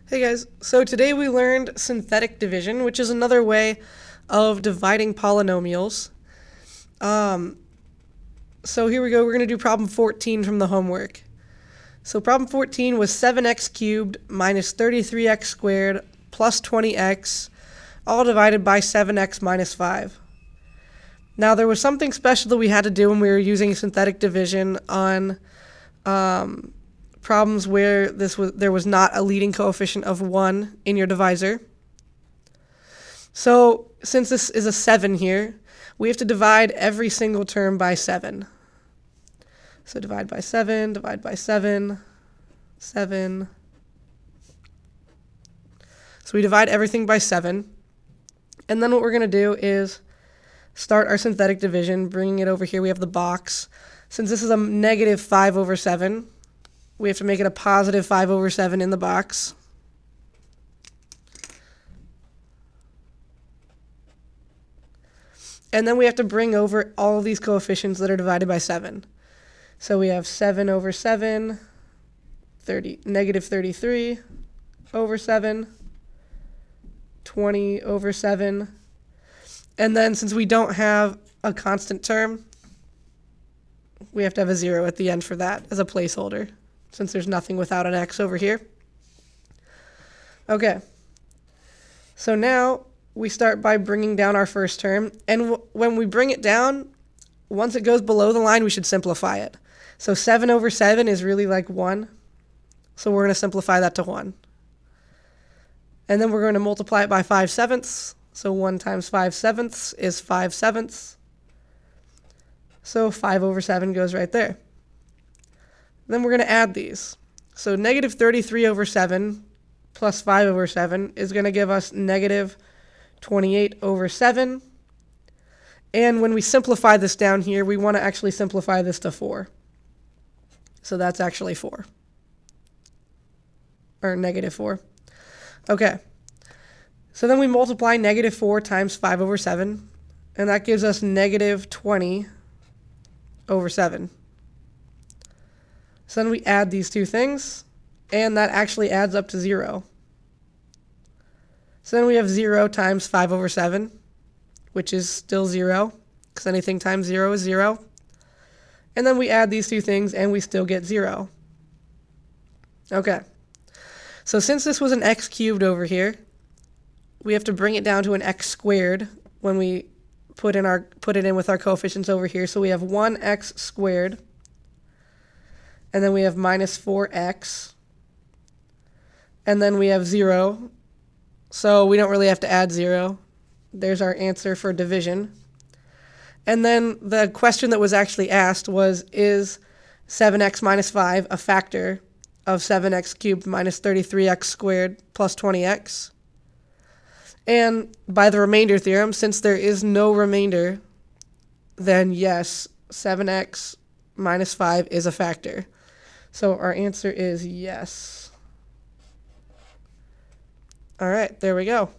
Hey guys, so today we learned synthetic division, which is another way of dividing polynomials. So here we go, we're going to do problem 14 from the homework. So problem 14 was 7x cubed minus 33x squared plus 20x, all divided by 7x minus 5. Now there was something special that we had to do when we were using synthetic division on problems where there was not a leading coefficient of 1 in your divisor. So since this is a 7 here, we have to divide every single term by 7. So divide by 7, divide by 7, 7. So we divide everything by 7. And then what we're going to do is start our synthetic division, bringing it over here. We have the box. Since this is a negative 5 over 7, we have to make it a positive 5 over 7 in the box. And then we have to bring over all of these coefficients that are divided by 7. So we have 7 over 7, negative 33 over 7, 20 over 7. And then since we don't have a constant term, we have to have a 0 at the end for that as a placeholder, since there's nothing without an x over here. Okay, so now we start by bringing down our first term, and when we bring it down, once it goes below the line, we should simplify it. So 7 over 7 is really like 1, so we're going to simplify that to 1. And then we're going to multiply it by 5/7, so 1 times 5/7 is 5/7. So 5 over 7 goes right there. Then we're going to add these. So negative 33 over 7 plus 5 over 7 is going to give us negative 28 over 7. And when we simplify this down here, we want to actually simplify this to 4. So that's actually 4. Or negative 4. Okay. So then we multiply negative 4 times 5 over 7. And that gives us negative 20 over 7. So then we add these two things, and that actually adds up to 0. So then we have 0 times 5 over 7, which is still 0, because anything times 0 is 0. And then we add these two things, and we still get 0. Okay. So since this was an x cubed over here, we have to bring it down to an x squared when we put it in with our coefficients over here. So we have 1x squared. And then we have minus 4x. And then we have 0. So we don't really have to add 0. There's our answer for division. And then the question that was actually asked was, is 7x minus 5 a factor of 7x cubed minus 33x squared plus 20x? And by the remainder theorem, since there is no remainder, then yes, 7x minus 5 is a factor. So our answer is yes. All right, there we go.